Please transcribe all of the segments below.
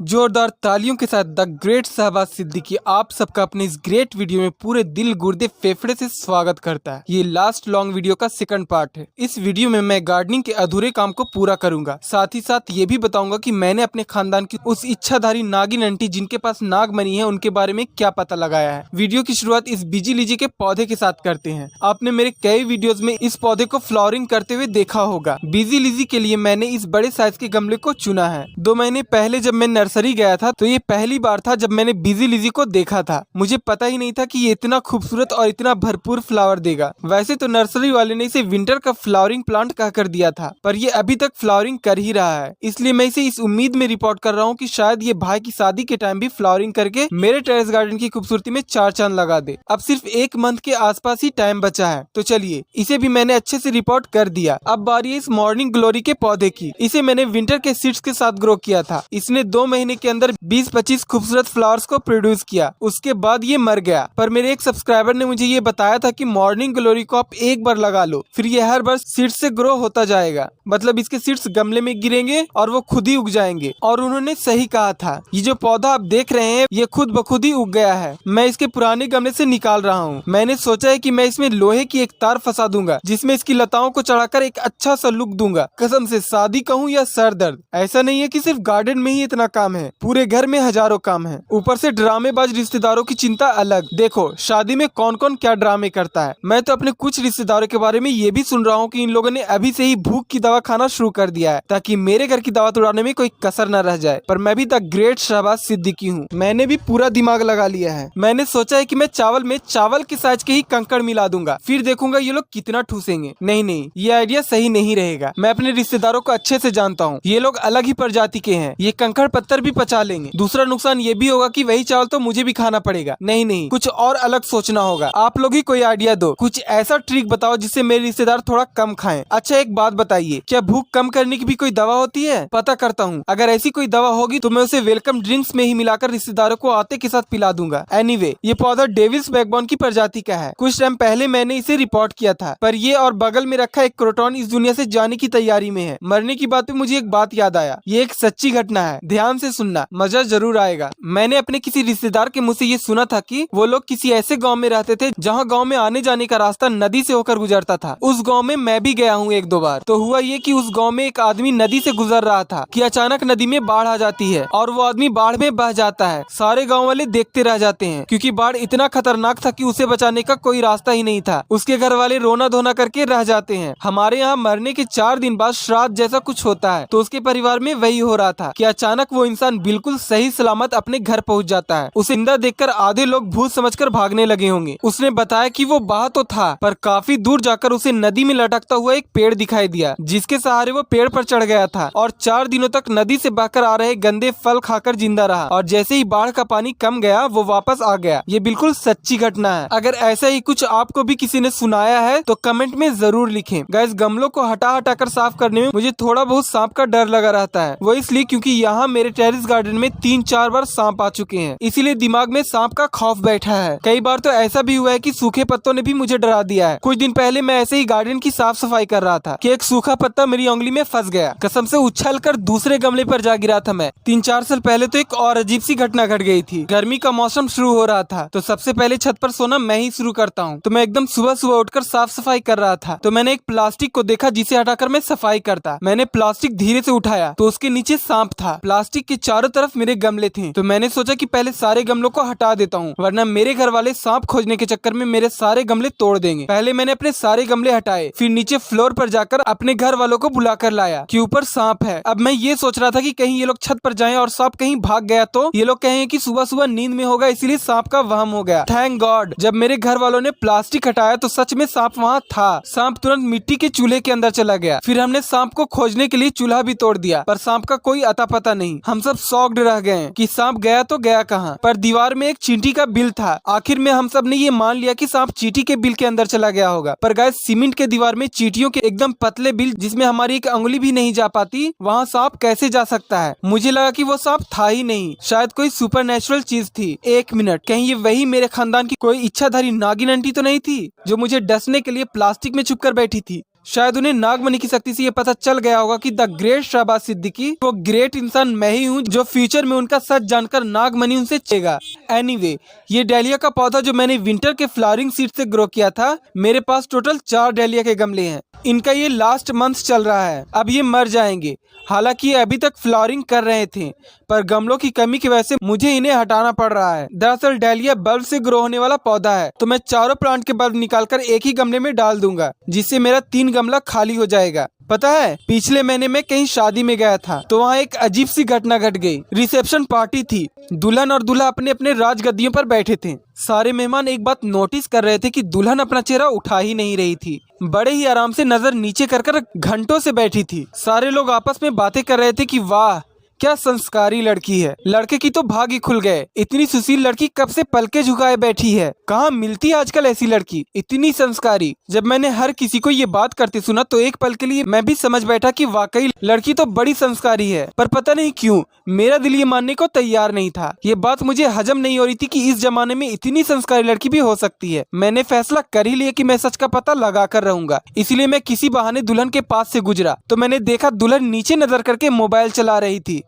जोरदार तालियों के साथ द ग्रेट शहबाज सिद्दीकी आप सबका अपने इस ग्रेट वीडियो में पूरे दिल गुर्दे फेफड़े से स्वागत करता है। ये लास्ट लॉन्ग वीडियो का सेकंड पार्ट है। इस वीडियो में मैं गार्डनिंग के अधूरे काम को पूरा करूंगा, साथ ही साथ ये भी बताऊंगा कि मैंने अपने खानदान की उस इच्छाधारी नागिन आंटी जिनके पास नागमणि है उनके बारे में क्या पता लगाया है। वीडियो की शुरुआत इस बिजी लीजी के पौधे के साथ करते हैं। आपने मेरे कई वीडियोज में इस पौधे को फ्लावरिंग करते हुए देखा होगा। बिजी लीजी के लिए मैंने इस बड़े साइज के गमले को चुना है। 2 महीने पहले जब मैं नर्सरी गया था तो ये पहली बार था जब मैंने बिजी लिजी को देखा था। मुझे पता ही नहीं था कि ये इतना खूबसूरत और इतना भरपूर फ्लावर देगा। वैसे तो नर्सरी वाले ने इसे विंटर का फ्लावरिंग प्लांट कहकर दिया था, पर ये अभी तक फ्लावरिंग कर ही रहा है। इसलिए मैं इसे इस उम्मीद में रिपोर्ट कर रहा हूँ कि शायद ये भाई की शादी के टाइम भी फ्लावरिंग करके मेरे टेरेस गार्डन की खूबसूरती में 4 चांद लगा दे। अब सिर्फ 1 मंथ के आसपास ही टाइम बचा है, तो चलिए इसे भी मैंने अच्छे से रिपोर्ट कर दिया। अब बारी है इस मॉर्निंग ग्लोरी के पौधे की। इसे मैंने विंटर के सीड्स के साथ ग्रो किया था। इसने 2 महीने के अंदर 20-25 खूबसूरत फ्लावर्स को प्रोड्यूस किया। उसके बाद ये मर गया, पर मेरे एक सब्सक्राइबर ने मुझे ये बताया था कि मॉर्निंग ग्लोरी को आप एक बार लगा लो, फिर ये हर बार सीड्स से ग्रो होता जाएगा। मतलब इसके सीड्स गमले में गिरेंगे और वो खुद ही उग जाएंगे। और उन्होंने सही कहा था। ये जो पौधा आप देख रहे हैं ये खुद ब खुद ही उग गया है। मैं इसके पुराने गमले से निकाल रहा हूँ। मैंने सोचा है कि मैं इसमें लोहे की एक तार फंसा दूंगा जिसमें इसकी लताओं को चढ़ाकर एक अच्छा सा लुक दूंगा। कसम से शादी कहूँ या सर दर्द, ऐसा नहीं है कि सिर्फ गार्डन में ही इतना काम है, पूरे घर में हजारों काम है। ऊपर से ड्रामेबाज रिश्तेदारों की चिंता अलग। देखो शादी में कौन कौन क्या ड्रामे करता है। मैं तो अपने कुछ रिश्तेदारों के बारे में ये भी सुन रहा हूँ कि इन लोगों ने अभी से ही भूख की दवा खाना शुरू कर दिया है ताकि मेरे घर की दवा तोड़ाने में कोई कसर न रह जाए। पर मैं भी द ग्रेट शहबाज सिद्दीकी हूँ। मैंने भी पूरा दिमाग लगा लिया है। मैंने सोचा है कि मैं चावल में चावल के साइज के ही कंकड़ मिला दूंगा, फिर देखूंगा ये लोग कितना ठूसेंगे। नहीं, ये आइडिया सही नहीं रहेगा। मैं अपने रिश्तेदारों को अच्छे से जानता हूँ, ये लोग अलग ही प्रजाति के हैं। ये कंकड़ पत्थर भी पचा लेंगे। दूसरा नुकसान ये भी होगा कि वही चावल तो मुझे भी खाना पड़ेगा। नहीं, कुछ और अलग सोचना होगा। आप लोग ही कोई आइडिया दो, कुछ ऐसा ट्रिक बताओ जिससे मेरे रिश्तेदार थोड़ा कम खाएं। अच्छा एक बात बताइए, क्या भूख कम करने की भी कोई दवा होती है? पता करता हूँ, अगर ऐसी कोई दवा होगी तो मैं उसे वेलकम ड्रिंक्स में ही मिलाकर रिश्तेदारों को आते के साथ पिला दूंगा। एनीवे, ये पौधा डेविल्स बैकबोन की प्रजाति का है। कुछ टाइम पहले मैंने इसे रिपोर्ट किया था, पर ये और बगल में रखा एक क्रोटॉन इस दुनिया से जाने की तैयारी में है। मरने की बात पे मुझे एक बात याद आया। ये एक सच्ची घटना है, ध्यान से सुनना, मजा जरूर आएगा। मैंने अपने किसी रिश्तेदार के मुंह से ये सुना था कि वो लोग किसी ऐसे गांव में रहते थे जहां गांव में आने जाने का रास्ता नदी से होकर गुजरता था। उस गांव में मैं भी गया हूं 1-2 बार। तो हुआ ये कि उस गांव में एक आदमी नदी से गुजर रहा था कि अचानक नदी में बाढ़ आ जाती है और वो आदमी बाढ़ में बह जाता है। सारे गाँव वाले देखते रह जाते हैं क्योंकि बाढ़ इतना खतरनाक था कि उसे बचाने का कोई रास्ता ही नहीं था। उसके घर वाले रोना धोना करके रह जाते हैं। हमारे यहाँ मरने के 4 दिन बाद श्राद्ध जैसा कुछ होता है, तो उसके परिवार में वही हो रहा था कि अचानक वो इंसान बिल्कुल सही सलामत अपने घर पहुंच जाता है। उसे जिंदा देखकर आधे लोग भूत समझकर भागने लगे होंगे। उसने बताया कि वो बहा तो था, पर काफी दूर जाकर उसे नदी में लटकता हुआ एक पेड़ दिखाई दिया जिसके सहारे वो पेड़ पर चढ़ गया था और 4 दिनों तक नदी से बहकर आ रहे गंदे फल खाकर जिंदा रहा। और जैसे ही बाढ़ का पानी कम गया वो वापस आ गया। ये बिल्कुल सच्ची घटना है। अगर ऐसा ही कुछ आपको भी किसी ने सुनाया है तो कमेंट में जरूर लिखें। गाइस, गमलों को हटा कर साफ करने में मुझे थोड़ा बहुत सांप का डर लगा रहता है। वो इसलिए क्योंकि यहाँ मेरे टेरेस गार्डन में 3-4 बार सांप आ चुके हैं, इसीलिए दिमाग में सांप का खौफ बैठा है। कई बार तो ऐसा भी हुआ है कि सूखे पत्तों ने भी मुझे डरा दिया है। कुछ दिन पहले मैं ऐसे ही गार्डन की साफ सफाई कर रहा था कि एक सूखा पत्ता मेरी उंगली में फंस गया। कसम से उछल कर दूसरे गमले पर जा गिरा था मैं। 3-4 साल पहले तो एक और अजीब सी घटना घट गई थी। गर्मी का मौसम शुरू हो रहा था तो सबसे पहले छत पर सोना मैं ही शुरू करता हूँ। तो मैं एकदम सुबह उठकर साफ सफाई कर रहा था तो मैंने एक प्लास्टिक को देखा जिसे हटाकर मैं सफाई करता। मैंने प्लास्टिक धीरे से उठाया तो उसके नीचे सांप था। प्लास्टिक के चारों तरफ मेरे गमले थे, तो मैंने सोचा कि पहले सारे गमलों को हटा देता हूँ, वरना मेरे घर वाले सांप खोजने के चक्कर में मेरे सारे गमले तोड़ देंगे। पहले मैंने अपने सारे गमले हटाए, फिर नीचे फ्लोर पर जाकर अपने घर वालों को बुलाकर लाया कि ऊपर सांप है। अब मैं ये सोच रहा था कि कहीं ये लोग छत पर जाएं और सांप कहीं भाग गया तो ये लोग कहेंगे कि सुबह नींद में होगा इसलिए सांप का वहम हो गया। थैंक गॉड, जब मेरे घर वालों ने प्लास्टिक हटाया तो सच में सांप वहाँ था। सांप तुरंत मिट्टी के चूल्हे के अंदर चला गया। फिर हमने सांप को खोजने के लिए चूल्हा भी तोड़ दिया, पर सांप का कोई अता पता नहीं। हम सब शॉक्ड रह गए कि सांप गया तो गया कहाँ। पर दीवार में एक चींटी का बिल था। आखिर में हम सब ने ये मान लिया कि सांप चींटी के बिल के अंदर चला गया होगा। पर गाइस, सीमेंट के दीवार में चींटियों के एकदम पतले बिल जिसमें हमारी एक अंगुली भी नहीं जा पाती, वहाँ सांप कैसे जा सकता है? मुझे लगा कि वो सांप था ही नहीं, शायद कोई सुपरनेचुरल चीज थी। 1 मिनट, कहीं ये वही मेरे खानदान की कोई इच्छाधारी नागिन आंटी तो नहीं थी जो मुझे डसने के लिए प्लास्टिक में छुपकर बैठी थी? शायद उन्हें नागमणि की शक्ति से ये पता चल गया होगा कि द ग्रेट शहबाज सिद्दीकी वो ग्रेट इंसान मैं ही हूँ जो फ्यूचर में उनका सच जानकर नागमणि उनसे चेगा। एनीवे, ये डालिया का पौधा जो मैंने विंटर के फ्लावरिंग सीड से ग्रो किया था, मेरे पास टोटल 4 डालिया के गमले हैं। इनका ये लास्ट मंथ चल रहा है, अब ये मर जाएंगे। हालांकि ये अभी तक फ्लावरिंग कर रहे थे, पर गमलों की कमी की वजह से मुझे इन्हें हटाना पड़ रहा है। दरअसल डालिया बल्ब से ग्रो होने वाला पौधा है, तो मैं चारों प्लांट के बल्ब निकालकर एक ही गमले में डाल दूंगा, जिससे मेरा 3 गमला खाली हो जाएगा। पता है, पिछले महीने में कहीं शादी में गया था, तो वहाँ एक अजीब सी घटना घट गई। रिसेप्शन पार्टी थी, दुल्हन और दूल्हा अपने अपने राजगद्दियों पर बैठे थे। सारे मेहमान एक बात नोटिस कर रहे थे कि दुल्हन अपना चेहरा उठा ही नहीं रही थी, बड़े ही आराम से नजर नीचे कर घंटों से बैठी थी। सारे लोग आपस में बातें कर रहे थे कि वाह क्या संस्कारी लड़की है। लड़के की तो भाग ही खुल गए, इतनी सुशील लड़की कब से पलके झुकाए बैठी है। कहाँ मिलती है आजकल ऐसी लड़की, इतनी संस्कारी। जब मैंने हर किसी को ये बात करते सुना तो एक पल के लिए मैं भी समझ बैठा कि वाकई लड़की तो बड़ी संस्कारी है, पर पता नहीं क्यों मेरा दिल ये मानने को तैयार नहीं था। ये बात मुझे हजम नहीं हो रही थी कि इस जमाने में इतनी संस्कारी लड़की भी हो सकती है। मैंने फैसला कर ही लिया कि मैं सच का पता लगा कर रहूंगा, इसलिए मैं किसी बहाने दुल्हन के पास से गुजरा तो मैंने देखा दुल्हन नीचे नजर करके मोबाइल चला रही थी।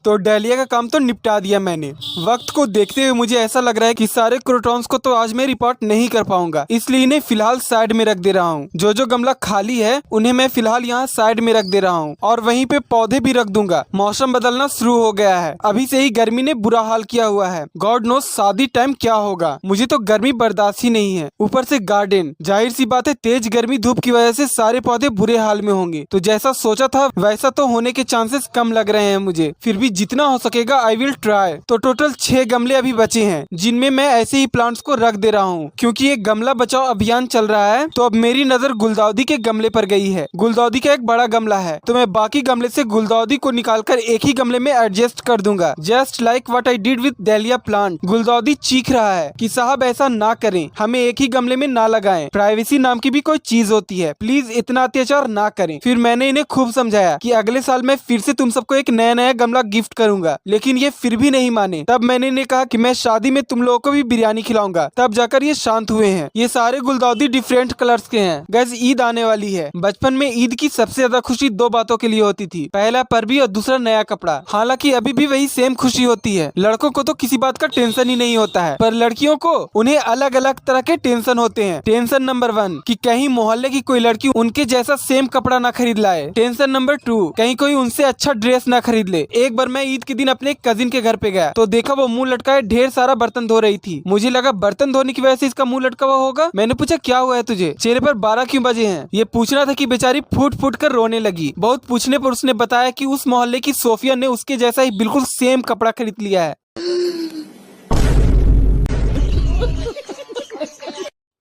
तो डालिया का काम तो निपटा दिया मैंने। वक्त को देखते हुए मुझे ऐसा लग रहा है कि सारे क्रोटॉन्स को तो आज मैं रिपोर्ट नहीं कर पाऊंगा, इसलिए इन्हें फिलहाल साइड में रख दे रहा हूँ। जो गमला खाली है उन्हें मैं फिलहाल यहाँ साइड में रख दे रहा हूँ और वहीं पे पौधे भी रख दूंगा। मौसम बदलना शुरू हो गया है, अभी से ही गर्मी ने बुरा हाल किया हुआ है। गॉड नोस शादी टाइम क्या होगा, मुझे तो गर्मी बर्दाश्त ही नहीं है। ऊपर से गार्डन, जाहिर सी बात है तेज गर्मी धूप की वजह से सारे पौधे बुरे हाल में होंगे। तो जैसा सोचा था वैसा तो होने के चांसेस कम लग रहे हैं मुझे, फिर भी जितना हो सकेगा आई विल ट्राई। तो टोटल 6 गमले अभी बचे हैं, जिनमें मैं ऐसे ही प्लांट्स को रख दे रहा हूँ। क्योंकि ये गमला बचाओ अभियान चल रहा है, तो अब मेरी नजर गुलदाउदी के गमले पर गई है। गुलदाउदी का एक बड़ा गमला है, तो मैं बाकी गमले से गुलदाउदी को निकालकर एक ही गमले में एडजस्ट कर दूंगा, just like what I did with डालिया प्लांट। गुलदाउदी चीख रहा है कि साहब ऐसा ना करें, हमें एक ही गमले में ना लगाएं, प्राइवेसी नाम की भी कोई चीज होती है, प्लीज इतना अत्याचार ना करें। फिर मैंने इन्हें खूब समझाया कि अगले साल मैं फिर से तुम सबको एक नया नया गमला गिफ्ट करूंगा, लेकिन ये फिर भी नहीं माने। तब मैंने इन्हें कहा कि मैं शादी में तुम लोगों को भी बिरयानी खिलाऊंगा, तब जाकर ये शांत हुए हैं। ये सारे गुलदाउदी डिफरेंट कलर्स के हैं। गैस ईद आने वाली है। बचपन में ईद की सबसे ज्यादा खुशी 2 बातों के लिए होती थी, पहला परबी और दूसरा नया कपड़ा। हालांकि अभी भी वही सेम खुशी होती है। लड़कों को तो किसी बात का टेंशन ही नहीं होता है, पर लड़कियों को उन्हें अलग अलग तरह के टेंशन होते हैं। टेंशन नंबर 1 कि कहीं मोहल्ले की कोई लड़की उनके जैसा सेम कपड़ा ना खरीद लाए। टेंशन नंबर 2 कहीं कोई उनसे अच्छा ड्रेस ना खरीद ले। एक बार मैं ईद के दिन अपने कजिन के घर पे गया तो देखा वो मुंह लटकाए ढेर सारा बर्तन धो रही थी। मुझे लगा बर्तन धोने की वजह से इसका मुंह लटका हुआ होगा। मैंने पूछा क्या हुआ है तुझे, चेहरे पर 12 क्यों बजे हैं? ये पूछना था कि बेचारी फूट फूट कर रोने लगी। बहुत पूछने पर उसने बताया कि उस मोहल्ले की सोफिया ने उसके जैसा ही बिल्कुल सेम कपड़ा खरीद लिया है।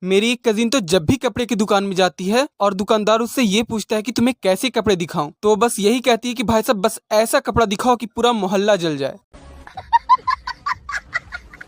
मेरी एक कजिन तो जब भी कपड़े की दुकान में जाती है और दुकानदार उससे ये पूछता है कि तुम्हें कैसे कपड़े दिखाऊं, तो बस यही कहती है कि भाई साहब बस ऐसा कपड़ा दिखाओ कि पूरा मोहल्ला जल जाए।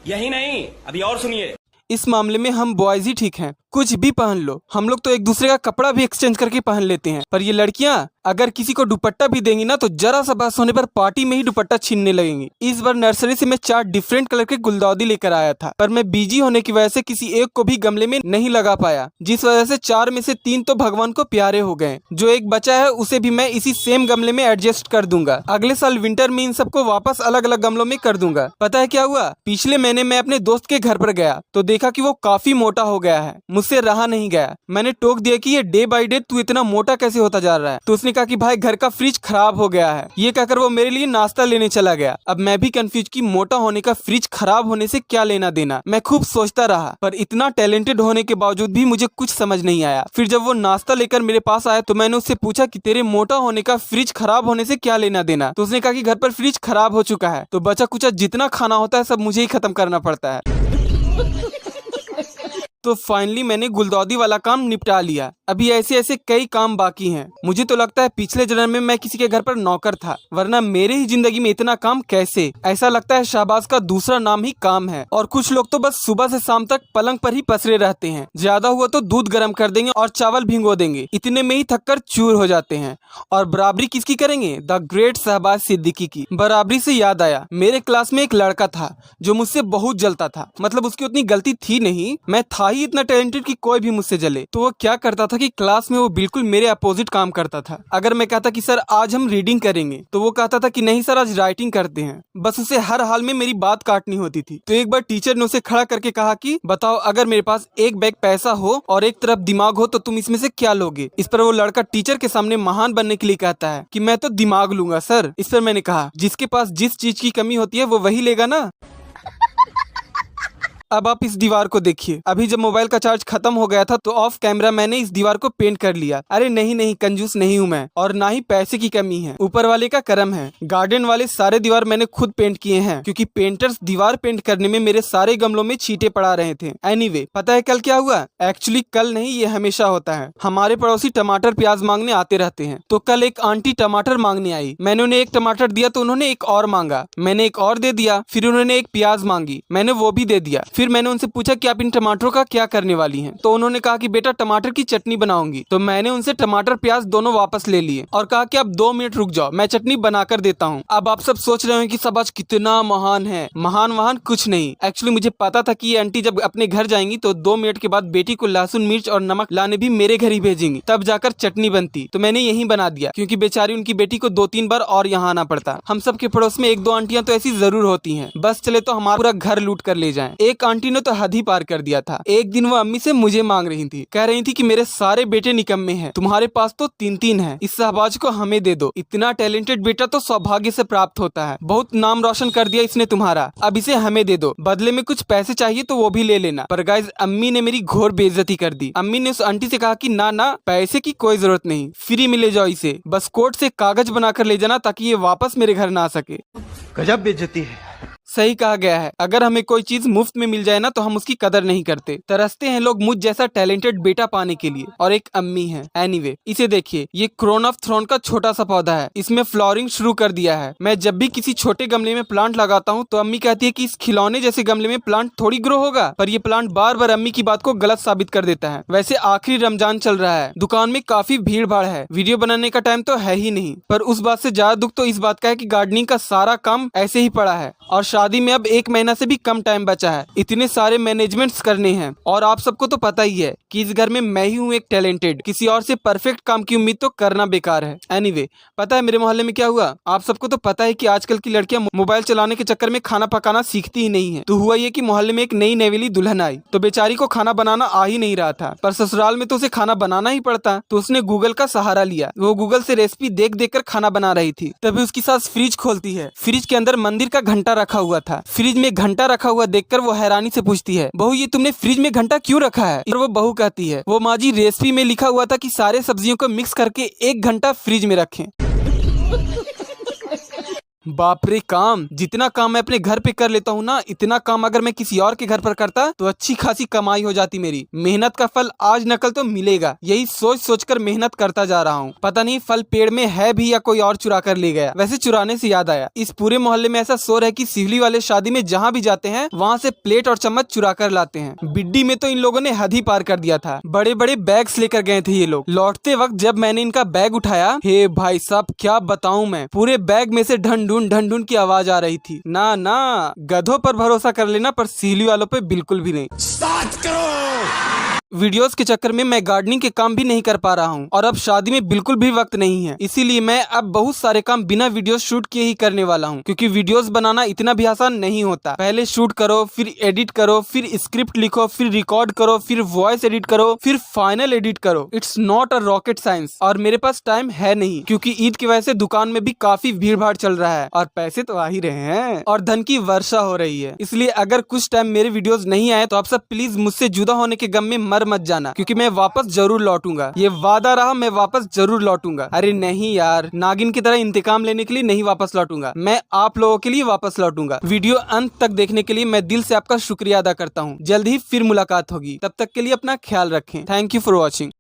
यही नहीं, अभी और सुनिए। इस मामले में हम बॉयज ही ठीक हैं, कुछ भी पहन लो। हम लोग तो एक दूसरे का कपड़ा भी एक्सचेंज करके पहन लेते हैं, पर ये लड़कियां अगर किसी को दुपट्टा भी देंगी ना तो जरा सा बस होने पर पार्टी में ही दुपट्टा छीनने लगेंगी। इस बार नर्सरी से मैं 4 डिफरेंट कलर के गुलदाउदी लेकर आया था, पर मैं बिजी होने की वजह से किसी एक को भी गमले में नहीं लगा पाया, जिस वजह से 4 में से 3 तो भगवान को प्यारे हो गए। जो एक बचा है उसे भी मैं इसी सेम गमले में एडजस्ट कर दूंगा। अगले साल विंटर में इन सबको वापस अलग अलग गमलों में कर दूंगा। पता है क्या हुआ, पिछले महीने मैं अपने दोस्त के घर पर गया तो देखा कि वो काफी मोटा हो गया है। मुझसे रहा नहीं गया, मैंने टोक दिया कि ये डे बाय डे तू इतना मोटा कैसे होता जा रहा है। तो उसने कहा कि भाई घर का फ्रिज खराब हो गया है। ये कहकर वो मेरे लिए नाश्ता लेने चला गया। अब मैं भी कंफ्यूज कि मोटा होने का फ्रिज खराब होने से क्या लेना देना। मैं खूब सोचता रहा, पर इतना टैलेंटेड होने के बावजूद भी मुझे कुछ समझ नहीं आया। फिर जब वो नाश्ता लेकर मेरे पास आया तो मैंने उससे पूछा कि तेरे मोटा होने का फ्रिज खराब होने से क्या लेना देना। तो उसने कहा कि घर पर फ्रिज खराब हो चुका है, तो बचा कुचा जितना खाना होता है सब मुझे ही खत्म करना पड़ता है। तो फाइनली मैंने गुलदाउदी वाला काम निपटा लिया। अभी ऐसे ऐसे कई काम बाकी हैं। मुझे तो लगता है पिछले जन्म में मैं किसी के घर पर नौकर था, वरना मेरे ही जिंदगी में इतना काम कैसे। ऐसा लगता है शहबाज का दूसरा नाम ही काम है। और कुछ लोग तो बस सुबह से शाम तक पलंग पर ही पसरे रहते हैं। ज्यादा हुआ तो दूध गर्म कर देंगे और चावल भिगो देंगे, इतने में ही थककर चूर हो जाते हैं। और बराबरी किसकी करेंगे? द ग्रेट शहबाज सिद्दीकी की। बराबरी से याद आया, मेरे क्लास में एक लड़का था जो मुझसे बहुत जलता था। मतलब उसकी उतनी गलती थी नहीं, मैं था ही इतना टैलेंटेड कि कोई भी मुझसे जले। तो वो क्या करता था कि क्लास में वो बिल्कुल मेरे अपोजिट काम करता था। अगर मैं कहता कि सर आज हम रीडिंग करेंगे तो वो कहता था कि नहीं सर आज राइटिंग करते हैं। बस उसे हर हाल में मेरी बात काटनी होती थी। तो एक बार टीचर ने उसे खड़ा करके कहा कि बताओ अगर मेरे पास एक बैग पैसा हो और एक तरफ दिमाग हो तो तुम इसमें से क्या लोगे। इस पर वो लड़का टीचर के सामने महान बनने के लिए कहता है कि मैं तो दिमाग लूंगा सर। इस पर मैंने कहा जिसके पास जिस चीज की कमी होती है वो वही लेगा ना। अब आप इस दीवार को देखिए। अभी जब मोबाइल का चार्ज खत्म हो गया था तो ऑफ कैमरा मैंने इस दीवार को पेंट कर लिया। अरे नहीं नहीं, कंजूस नहीं हूं मैं और ना ही पैसे की कमी है, ऊपर वाले का करम है। गार्डन वाले सारे दीवार मैंने खुद पेंट किए हैं क्योंकि पेंटर्स दीवार पेंट करने में मेरे सारे गमलों में छींटे पड़ा रहे थे। एनीवे, पता है कल क्या हुआ? एक्चुअली कल नहीं, ये हमेशा होता है। हमारे पड़ोसी टमाटर प्याज मांगने आते रहते हैं। तो कल एक आंटी टमाटर मांगने आई। मैंने उन्हें एक टमाटर दिया तो उन्होंने एक और मांगा। मैंने एक और दे दिया। फिर उन्होंने एक प्याज मांगी, मैंने वो भी दे दिया। फिर मैंने उनसे पूछा कि आप इन टमाटरों का क्या करने वाली हैं? तो उन्होंने कहा कि बेटा टमाटर की चटनी बनाऊंगी। तो मैंने उनसे टमाटर प्याज दोनों वापस ले लिए और कहा कि आप 2 मिनट रुक जाओ, मैं चटनी बनाकर देता हूँ। अब आप सब सोच रहे हो कि सब आज कितना महान है। महान वहान कुछ नहीं। एक्चुअली मुझे पता था कि ये आंटी जब अपने घर जाएंगी तो 2 मिनट के बाद बेटी को लहसुन मिर्च और नमक लाने भी मेरे घर ही भेजेंगी, तब जाकर चटनी बनती। तो मैंने यही बना दिया क्योंकि बेचारी उनकी बेटी को 2-3 बार और यहाँ आना पड़ता। हम सब के पड़ोस में 1-2 आंटियां तो ऐसी जरूर होती हैं, बस चले तो हमारा पूरा घर लूट कर ले जाएं। एक आंटी ने तो हद ही पार कर दिया था। एक दिन वो अम्मी से मुझे मांग रही थी, कह रही थी कि मेरे सारे बेटे निकम्मे हैं, तुम्हारे पास तो 3-3 हैं, इस शहबाज को हमें दे दो। इतना टैलेंटेड बेटा तो सौभाग्य से प्राप्त होता है, बहुत नाम रोशन कर दिया इसने तुम्हारा, अब इसे हमें दे दो, बदले में कुछ पैसे चाहिए तो वो भी ले लेना। पर गाइस अम्मी ने मेरी घोर बेइज्जती कर दी। अम्मी ने उस आंटी से कहा कि ना ना, पैसे की कोई जरूरत नहीं, फ्री में ले जाओ इसे, बस कोर्ट से कागज बनाकर ले जाना ताकि ये वापस मेरे घर ना आ सके। गजब बेइज्जती है। सही कहा गया है, अगर हमें कोई चीज मुफ्त में मिल जाए ना तो हम उसकी कदर नहीं करते। तरसते हैं लोग मुझ जैसा टैलेंटेड बेटा पाने के लिए, और एक अम्मी है। एनीवे, इसे देखिए, ये क्रोन ऑफ थ्रोन का छोटा सा पौधा है, इसमें फ्लावरिंग शुरू कर दिया है। मैं जब भी किसी छोटे गमले में प्लांट लगाता हूँ तो अम्मी कहती है कि इस खिलौने जैसे गमले में प्लांट थोड़ी ग्रो होगा, पर ये प्लांट बार बार अम्मी की बात को गलत साबित कर देता है। वैसे आखिरी रमजान चल रहा है, दुकान में काफी भीड़ भाड़ है, वीडियो बनाने का टाइम तो है ही नहीं, पर उस बात से ज्यादा दुख तो इस बात का है कि गार्डनिंग का सारा काम ऐसे ही पड़ा है और शादी में अब 1 महीना से भी कम टाइम बचा है। इतने सारे मैनेजमेंट्स करने हैं और आप सबको तो पता ही है कि इस घर में मैं ही हूँ एक टैलेंटेड। किसी और से परफेक्ट काम की उम्मीद तो करना बेकार है। एनीवे, पता है मेरे मोहल्ले में क्या हुआ? आप सबको तो पता है कि आजकल की लड़कियां मोबाइल चलाने के चक्कर में खाना पकाना सीखती ही नहीं है। तो हुआ ये कि मोहल्ले में एक नई नवेली दुल्हन आई, तो बेचारी को खाना बनाना आ ही नहीं रहा था, पर ससुराल में तो उसे खाना बनाना ही पड़ता। तो उसने गूगल का सहारा लिया। वो गूगल से रेसिपी देख देख कर खाना बना रही थी। तभी उसकी सास फ्रिज खोलती है। फ्रिज के अंदर मंदिर का घंटा रखा हुआ था। फ्रिज में घंटा रखा हुआ देखकर वो हैरानी से पूछती है, बहू ये तुमने फ्रिज में घंटा क्यों रखा है? और वो बहू कहती है, वो माँ जी रेसिपी में लिखा हुआ था कि सारे सब्जियों को मिक्स करके 1 घंटा फ्रिज में रखें। बाप रे, काम जितना काम मैं अपने घर पे कर लेता हूँ ना, इतना काम अगर मैं किसी और के घर पर करता तो अच्छी खासी कमाई हो जाती मेरी। मेहनत का फल आज न कल तो मिलेगा, यही सोच सोच कर मेहनत करता जा रहा हूँ। पता नहीं फल पेड़ में है भी या कोई और चुरा कर ले गया। वैसे चुराने से याद आया, इस पूरे मोहल्ले में ऐसा शोर है कि सिवली वाले शादी में जहाँ भी जाते हैं वहाँ से प्लेट और चम्मच चुरा कर लाते हैं। बिड्डी में तो इन लोगों ने हद ही पार कर दिया था। बड़े बड़े बैग्स लेकर गए थे ये लोग। लौटते वक्त जब मैंने इनका बैग उठाया, हे भाई साहब क्या बताऊं मैं, पूरे बैग में से ढन ढूंढ की आवाज आ रही थी। ना ना, गधों पर भरोसा कर लेना, पर सीली वालों पे बिल्कुल भी नहीं। 7 करोड़। वीडियोस के चक्कर में मैं गार्डनिंग के काम भी नहीं कर पा रहा हूँ और अब शादी में बिल्कुल भी वक्त नहीं है, इसीलिए मैं अब बहुत सारे काम बिना वीडियो शूट किए ही करने वाला हूँ, क्योंकि वीडियोस बनाना इतना भी आसान नहीं होता। पहले शूट करो, फिर एडिट करो, फिर स्क्रिप्ट लिखो, फिर रिकॉर्ड करो, फिर वॉइस एडिट करो, फिर फाइनल एडिट करो। It's not a rocket science और मेरे पास टाइम है नहीं, क्योंकि ईद की वजह से दुकान में भी काफी भीड़ भाड़ चल रहा है और पैसे तो आ ही रहे हैं और धन की वर्षा हो रही है। इसलिए अगर कुछ टाइम मेरे वीडियोस नहीं आए तो आप सब प्लीज मुझसे जुदा होने के गम में मर मत जाना, क्योंकि मैं वापस जरूर लौटूंगा। ये वादा रहा, मैं वापस जरूर लौटूंगा। अरे नहीं यार, नागिन की तरह इंतकाम लेने के लिए नहीं वापस लौटूंगा, मैं आप लोगों के लिए वापस लौटूंगा। वीडियो अंत तक देखने के लिए मैं दिल से आपका शुक्रिया अदा करता हूँ। जल्द ही फिर मुलाकात होगी, तब तक के लिए अपना ख्याल रखें। Thank you for watching.